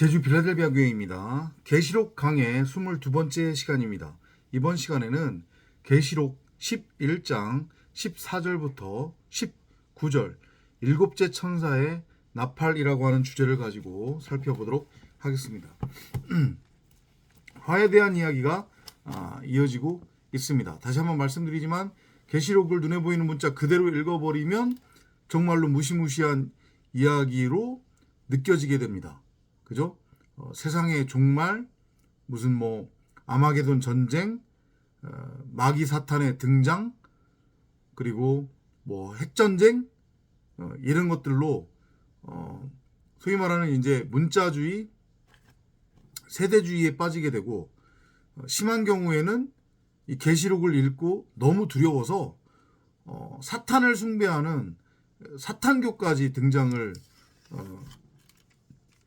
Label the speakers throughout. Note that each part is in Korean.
Speaker 1: 제주 빌라델비아 교회입니다. 계시록 강의 22번째 시간입니다. 이번 시간에는 계시록 11장 14절부터 19절 일곱째 천사의 나팔이라고 하는 주제를 가지고 살펴보도록 하겠습니다. 화에 대한 이야기가 이어지고 있습니다. 다시 한번 말씀드리지만 계시록을 눈에 보이는 문자 그대로 읽어버리면 정말로 무시무시한 이야기로 느껴지게 됩니다. 그죠? 세상의 종말, 무슨 아마게돈 전쟁, 마귀 사탄의 등장, 그리고 핵전쟁, 이런 것들로 소위 말하는 이제 문자주의, 세대주의에 빠지게 되고, 심한 경우에는 이 계시록을 읽고 너무 두려워서 사탄을 숭배하는 사탄교까지 등장을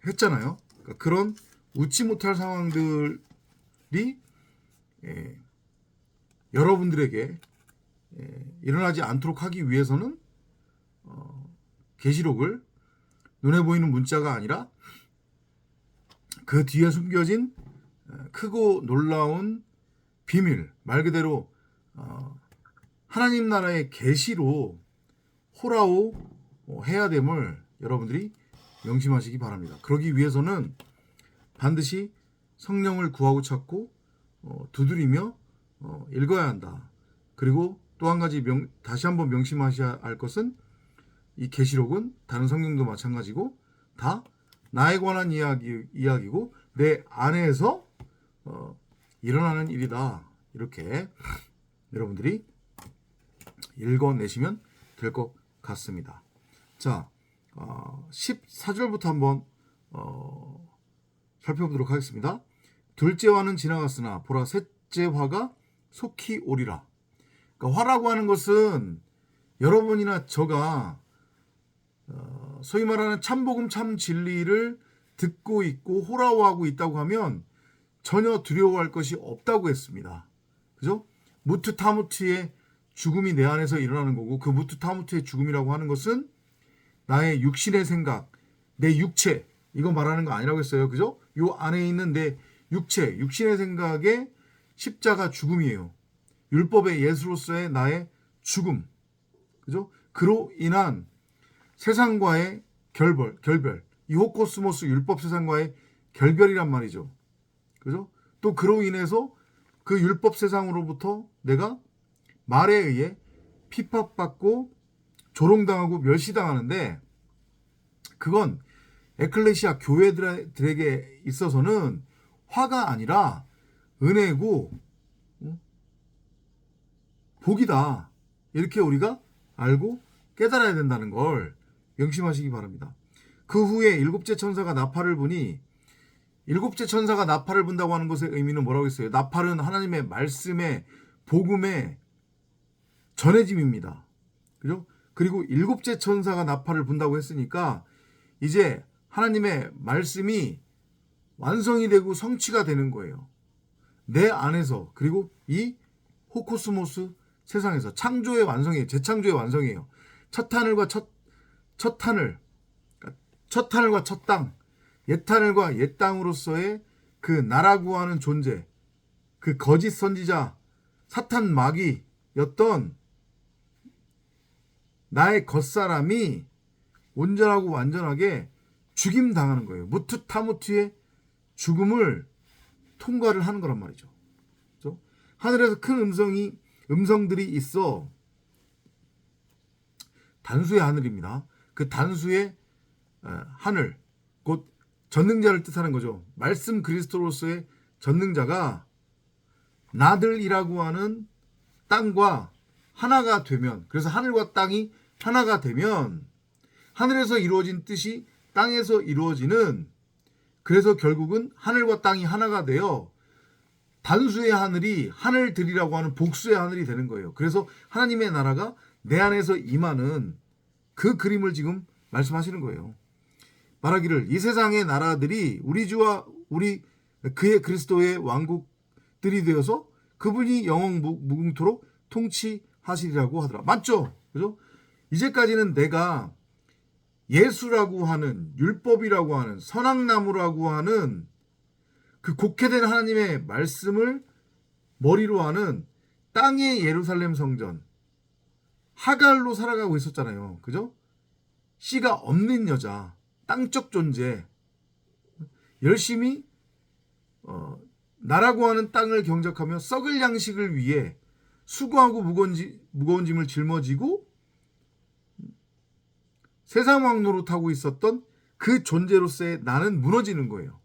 Speaker 1: 했잖아요. 그러니까 그런 웃지 못할 상황들이 여러분들에게 일어나지 않도록 하기 위해서는 계시록을 눈에 보이는 문자가 아니라 그 뒤에 숨겨진 크고 놀라운 비밀, 말 그대로 하나님 나라의 계시로 호라오 해야 됨을 여러분들이 명심하시기 바랍니다. 그러기 위해서는 반드시 성령을 구하고 찾고 두드리며 읽어야 한다. 그리고 또 한 가지 다시 한번 명심하셔야 할 것은 이 계시록은 다른 성경도 마찬가지고 다 나에 관한 이야기고 내 안에서 일어나는 일이다. 이렇게 여러분들이 읽어내시면 될 것 같습니다. 자, 14절부터 한번 살펴보도록 하겠습니다. 둘째 화는 지나갔으나 보라 셋째 화가 속히 오리라. 그러니까 화라고 하는 것은 여러분이나 저가 소위 말하는 참복음 참 진리를 듣고 있고 호라워하고 있다고 하면 전혀 두려워할 것이 없다고 했습니다. 그죠? 무트타무트의 죽음이 내 안에서 일어나는 거고, 그 무트타무트의 죽음이라고 하는 것은 나의 육신의 생각, 내 육체, 이거 말하는 거 아니라고 했어요. 그죠? 요 안에 있는 내 육체, 육신의 생각의 십자가 죽음이에요. 율법의 예수로서의 나의 죽음. 그죠? 그로 인한 세상과의 결별. 이 호코스모스 율법 세상과의 결별이란 말이죠. 그죠? 또 그로 인해서 그 율법 세상으로부터 내가 말에 의해 핍박받고 조롱당하고 멸시당하는데, 그건 에클레시아 교회들에게 있어서는 화가 아니라 은혜고 복이다. 이렇게 우리가 알고 깨달아야 된다는 걸 명심하시기 바랍니다. 그 후에 일곱째 천사가 나팔을 부니, 일곱째 천사가 나팔을 분다고 하는 것의 의미는 뭐라고 했어요? 나팔은 하나님의 말씀의 복음의 전해짐입니다. 그죠? 그리고 일곱째 천사가 나팔을 분다고 했으니까 이제 하나님의 말씀이 완성이 되고 성취가 되는 거예요. 내 안에서, 그리고 이 호코스모스 세상에서 창조의 완성이에요. 재창조의 완성이에요. 첫 하늘과 첫 하늘, 첫 하늘과 첫 땅, 옛 하늘과 옛 땅으로서의 그 나라고 하는 존재, 그 거짓 선지자 사탄 마귀였던 나의 겉사람이 온전하고 완전하게 죽임 당하는 거예요. 무트타무트의 죽음을 통과를 하는 거란 말이죠. 그렇죠? 하늘에서 큰 음성들이 있어. 단수의 하늘입니다. 그 단수의 하늘, 곧 전능자를 뜻하는 거죠. 말씀 그리스도로서의 전능자가 나들이라고 하는 땅과 하나가 되면, 그래서 하늘과 땅이 하나가 되면 하늘에서 이루어진 뜻이 땅에서 이루어지는, 그래서 결국은 하늘과 땅이 하나가 되어 단수의 하늘이 하늘들이라고 하는 복수의 하늘이 되는 거예요. 그래서 하나님의 나라가 내 안에서 임하는 그 그림을 지금 말씀하시는 거예요. 말하기를 이 세상의 나라들이 우리 주와 그의 그리스도의 왕국들이 되어서 그분이 영원 무궁토록 통치하시리라고 하더라. 맞죠? 그죠? 이제까지는 내가 예수라고 하는, 율법이라고 하는, 선악나무라고 하는 그 곡해된 하나님의 말씀을 머리로 하는 땅의 예루살렘 성전, 하갈로 살아가고 있었잖아요. 그죠? 씨가 없는 여자, 땅적 존재, 열심히 나라고 하는 땅을 경작하며 썩을 양식을 위해 수고하고 무거운 짐을 짊어지고 세상 왕 노릇하고 있었던 그 존재로서의 나는 무너지는 거예요.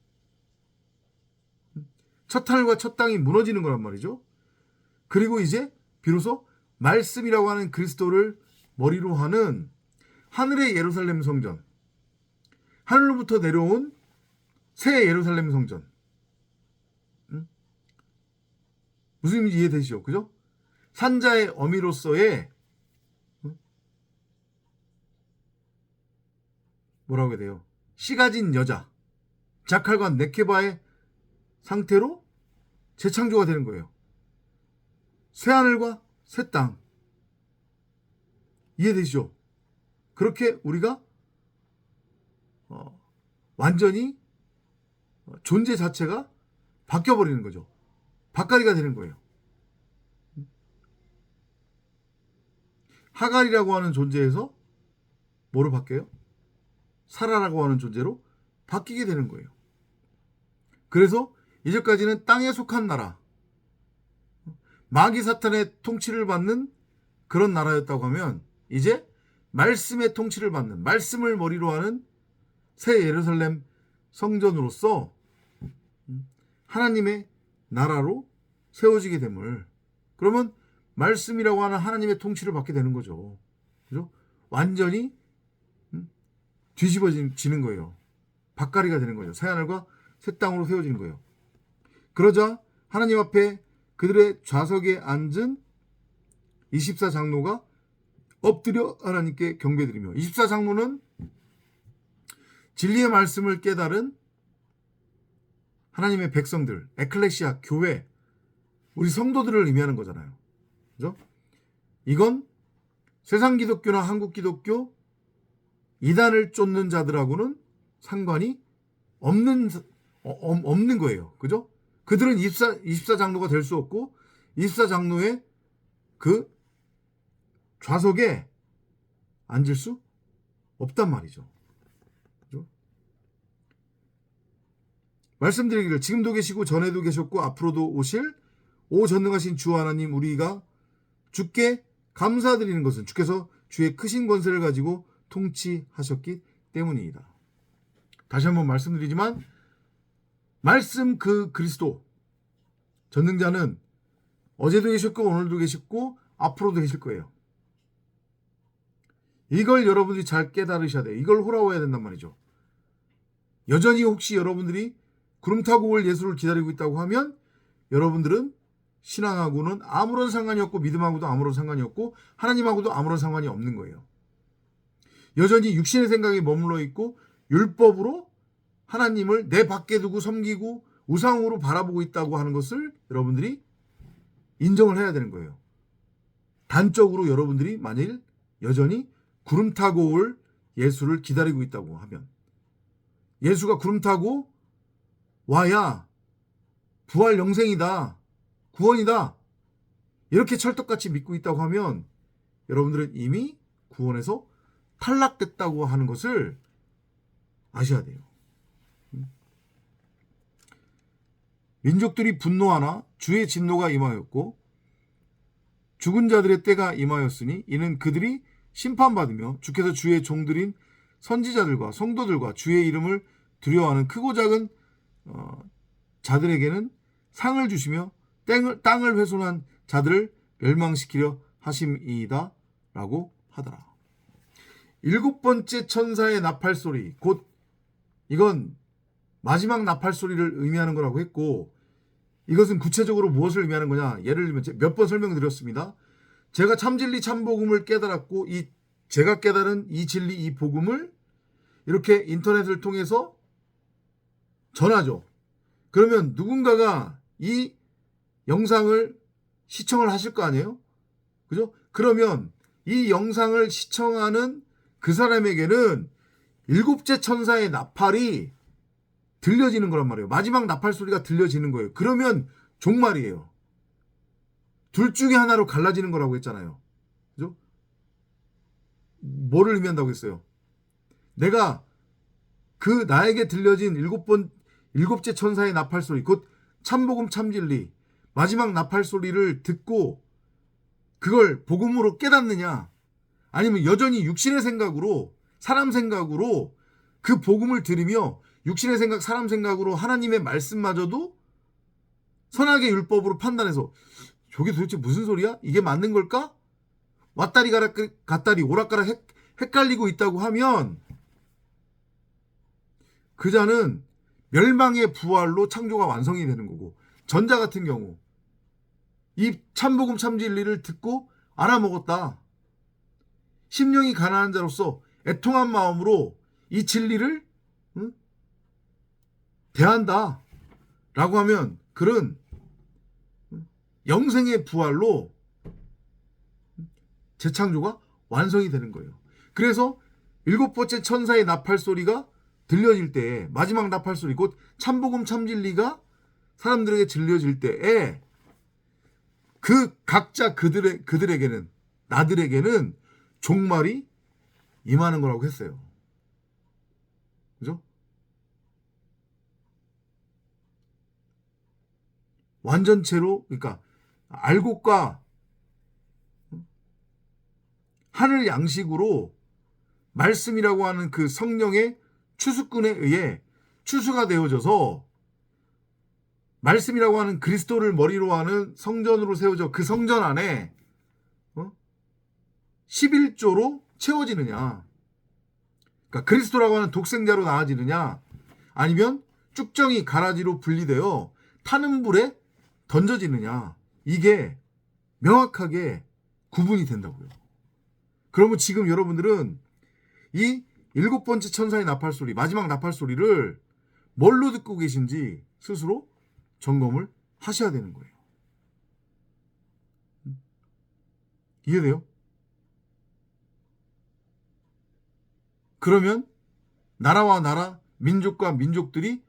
Speaker 1: 첫 하늘과 첫 땅이 무너지는 거란 말이죠. 그리고 이제 비로소 말씀이라고 하는 그리스도를 머리로 하는 하늘의 예루살렘 성전, 하늘로부터 내려온 새 예루살렘 성전. 무슨 의미인지 이해되시죠? 그죠? 산자의 어미로서의 뭐라고 해야 돼요? 씨 가진 여자, 자칼과 네케바의 상태로 재창조가 되는 거예요. 새 하늘과 새 땅. 이해되시죠? 그렇게 우리가 완전히 존재 자체가 바뀌어버리는 거죠. 바깥이가 되는 거예요. 하갈이라고 하는 존재에서 뭐로 바뀌어요? 사라라고 하는 존재로 바뀌게 되는 거예요. 그래서 이제까지는 땅에 속한 나라, 마귀 사탄의 통치를 받는 그런 나라였다고 하면 이제 말씀의 통치를 받는, 말씀을 머리로 하는 새 예루살렘 성전으로서 하나님의 나라로 세워지게 됨을, 그러면 말씀이라고 하는 하나님의 통치를 받게 되는 거죠. 그죠? 완전히 뒤집어지는 거예요. 밭갈이가 되는 거죠. 새하늘과 새 땅으로 세워지는 거예요. 그러자 하나님 앞에 그들의 좌석에 앉은 24장로가 엎드려 하나님께 경배드리며, 24장로는 진리의 말씀을 깨달은 하나님의 백성들, 에클레시아, 교회, 우리 성도들을 의미하는 거잖아요. 그죠? 이건 세상 기독교나 한국 기독교, 이단을 쫓는 자들하고는 상관이 없는 거예요. 그죠? 그들은 24장로가 될 수 없고 24장로의 그 좌석에 앉을 수 없단 말이죠. 그죠? 말씀드리기를 지금도 계시고 전에도 계셨고 앞으로도 오실 오 전능하신 주 하나님, 우리가 주께 감사드리는 것은 주께서 주의 크신 권세를 가지고 통치하셨기 때문이다. 다시 한번 말씀드리지만 말씀 그 그리스도 전능자는 어제도 계셨고 오늘도 계셨고 앞으로도 계실 거예요. 이걸 여러분들이 잘 깨달으셔야 돼요. 이걸 호라워야 된단 말이죠. 여전히 혹시 여러분들이 구름 타고 올 예수를 기다리고 있다고 하면 여러분들은 신앙하고는 아무런 상관이 없고 믿음하고도 아무런 상관이 없고 하나님하고도 아무런 상관이 없는 거예요. 여전히 육신의 생각에 머물러 있고 율법으로 하나님을 내 밖에 두고 섬기고 우상으로 바라보고 있다고 하는 것을 여러분들이 인정을 해야 되는 거예요. 단적으로 여러분들이 만일 여전히 구름 타고 올 예수를 기다리고 있다고 하면, 예수가 구름 타고 와야 부활 영생이다, 구원이다, 이렇게 찰떡같이 믿고 있다고 하면 여러분들은 이미 구원에서 탈락됐다고 하는 것을 아셔야 돼요. 민족들이 분노하나 주의 진노가 임하였고 죽은 자들의 때가 임하였으니 이는 그들이 심판받으며 주께서 주의 종들인 선지자들과 성도들과 주의 이름을 두려워하는 크고 작은 자들에게는 상을 주시며 땅을 훼손한 자들을 멸망시키려 하심이다 라고 하더라. 일곱 번째 천사의 나팔소리, 곧 이건 마지막 나팔소리를 의미하는 거라고 했고, 이것은 구체적으로 무엇을 의미하는 거냐, 예를 들면 몇 번 설명드렸습니다. 제가 참진리 참복음을 깨달았고 제가 깨달은 이 진리, 이 복음을 이렇게 인터넷을 통해서 전하죠. 그러면 누군가가 이 영상을 시청을 하실 거 아니에요? 그죠? 그러면 이 영상을 시청하는 그 사람에게는 일곱째 천사의 나팔이 들려지는 거란 말이에요. 마지막 나팔 소리가 들려지는 거예요. 그러면 종말이에요. 둘 중에 하나로 갈라지는 거라고 했잖아요. 그죠? 뭐를 의미한다고 했어요? 내가 그 나에게 들려진 일곱째 천사의 나팔 소리, 곧 참복음 참진리, 마지막 나팔 소리를 듣고 그걸 복음으로 깨닫느냐, 아니면 여전히 육신의 생각으로, 사람 생각으로 그 복음을 들으며 육신의 생각, 사람 생각으로 하나님의 말씀마저도 선악의 율법으로 판단해서 저게 도대체 무슨 소리야? 이게 맞는 걸까? 왔다리 갔다리 오락가락 헷갈리고 있다고 하면 그 자는 멸망의 부활로 창조가 완성이 되는 거고, 전자 같은 경우 이 참복음 참진리를 듣고 알아먹었다. 심령이 가난한 자로서 애통한 마음으로 이 진리를 대한다 라고 하면 그는 영생의 부활로 재창조가 완성이 되는 거예요. 그래서 일곱 번째 천사의 나팔 소리가 들려질 때에, 마지막 나팔 소리, 곧 참복음 참진리가 사람들에게 들려질 때에 그 각자 그들에게는, 나들에게는 종말이 임하는 거라고 했어요. 그죠? 완전체로, 그러니까 알곡과 하늘 양식으로 말씀이라고 하는 그 성령의 추수꾼에 의해 추수가 되어져서 말씀이라고 하는 그리스도를 머리로 하는 성전으로 세워져 그 성전 안에 11조로 채워지느냐, 그러니까 그리스도라고 하는 독생자로 나아지느냐, 아니면 쭉정이 가라지로 분리되어 타는 불에 던져지느냐, 이게 명확하게 구분이 된다고요. 그러면 지금 여러분들은 이 일곱 번째 천사의 나팔 소리, 마지막 나팔 소리를 뭘로 듣고 계신지 스스로 점검을 하셔야 되는 거예요. 이해돼요? 그러면 나라와 나라, 민족과 민족들이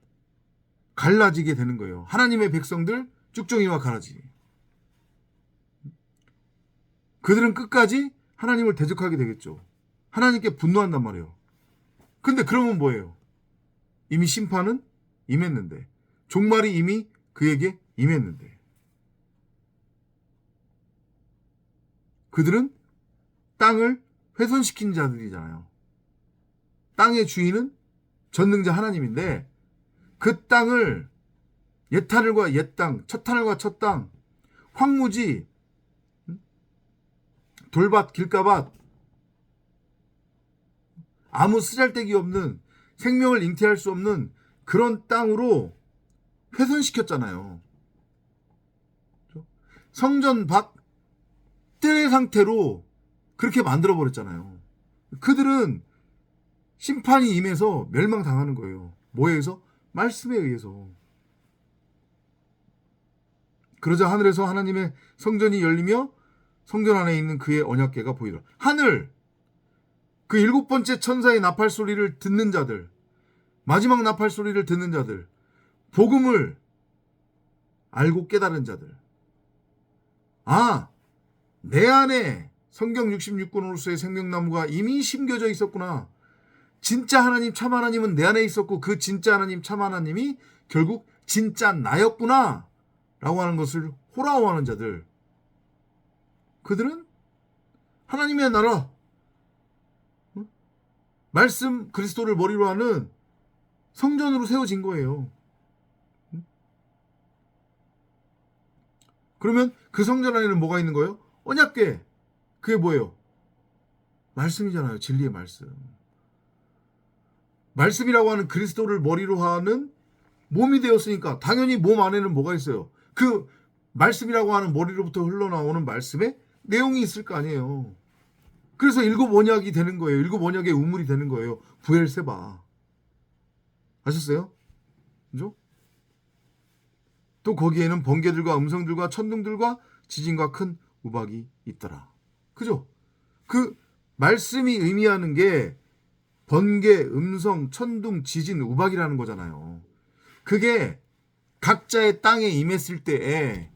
Speaker 1: 갈라지게 되는 거예요. 하나님의 백성들 쭉정이와 가라지. 그들은 끝까지 하나님을 대적하게 되겠죠. 하나님께 분노한단 말이에요. 근데 그러면 뭐예요? 이미 심판은 임했는데, 종말이 이미 그에게 임했는데, 그들은 땅을 훼손시킨 자들이잖아요. 땅의 주인은 전능자 하나님인데 그 땅을 옛하늘과 옛땅, 첫하늘과 첫땅, 황무지, 돌밭, 길가밭, 아무 쓰잘데기 없는, 생명을 잉태할 수 없는 그런 땅으로 훼손시켰잖아요. 성전 밖 뜰의 상태로 그렇게 만들어버렸잖아요. 그들은 심판이 임해서 멸망당하는 거예요. 뭐에 의해서? 말씀에 의해서. 그러자 하늘에서 하나님의 성전이 열리며 성전 안에 있는 그의 언약궤가 보이더라. 하늘, 그 일곱 번째 천사의 나팔 소리를 듣는 자들, 마지막 나팔 소리를 듣는 자들, 복음을 알고 깨달은 자들, 아, 내 안에 성경 66권으로서의 생명나무가 이미 심겨져 있었구나. 진짜 하나님, 참 하나님은 내 안에 있었고 그 진짜 하나님, 참 하나님이 결국 진짜 나였구나 라고 하는 것을 호라워하는 자들, 그들은 하나님의 나라, 말씀 그리스도를 머리로 하는 성전으로 세워진 거예요. 그러면 그 성전 안에는 뭐가 있는 거예요? 언약궤. 그게 뭐예요? 말씀이잖아요. 진리의 말씀. 말씀이라고 하는 그리스도를 머리로 하는 몸이 되었으니까 당연히 몸 안에는 뭐가 있어요? 그 말씀이라고 하는 머리로부터 흘러나오는 말씀에 내용이 있을 거 아니에요. 그래서 일곱 언약이 되는 거예요. 일곱 언약의 우물이 되는 거예요. 부엘세바. 아셨어요? 그죠? 또 거기에는 번개들과 음성들과 천둥들과 지진과 큰 우박이 있더라. 그죠? 그 말씀이 의미하는 게 번개, 음성, 천둥, 지진, 우박이라는 거잖아요. 그게 각자의 땅에 임했을 때에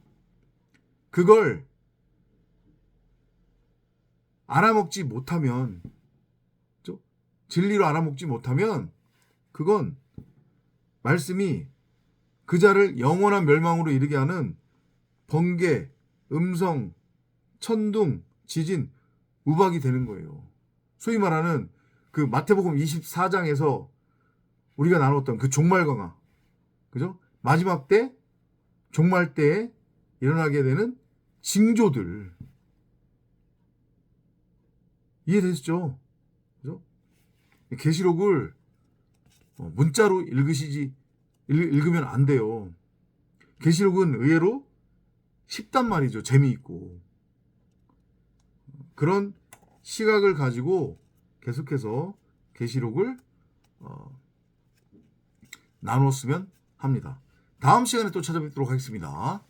Speaker 1: 그걸 알아먹지 못하면, 진리로 알아먹지 못하면 그건 말씀이 그 자를 영원한 멸망으로 이르게 하는 번개, 음성, 천둥, 지진, 우박이 되는 거예요. 소위 말하는 그 마태복음 24장에서 우리가 나눴던 그 종말광화, 그죠? 마지막 때, 종말 때에 일어나게 되는 징조들. 이해되시죠? 그죠? 계시록을 문자로 읽으면 안 돼요. 계시록은 의외로 쉽단 말이죠. 재미있고. 그런 시각을 가지고 계속해서 계시록을 나눴으면 합니다. 다음 시간에 또 찾아뵙도록 하겠습니다.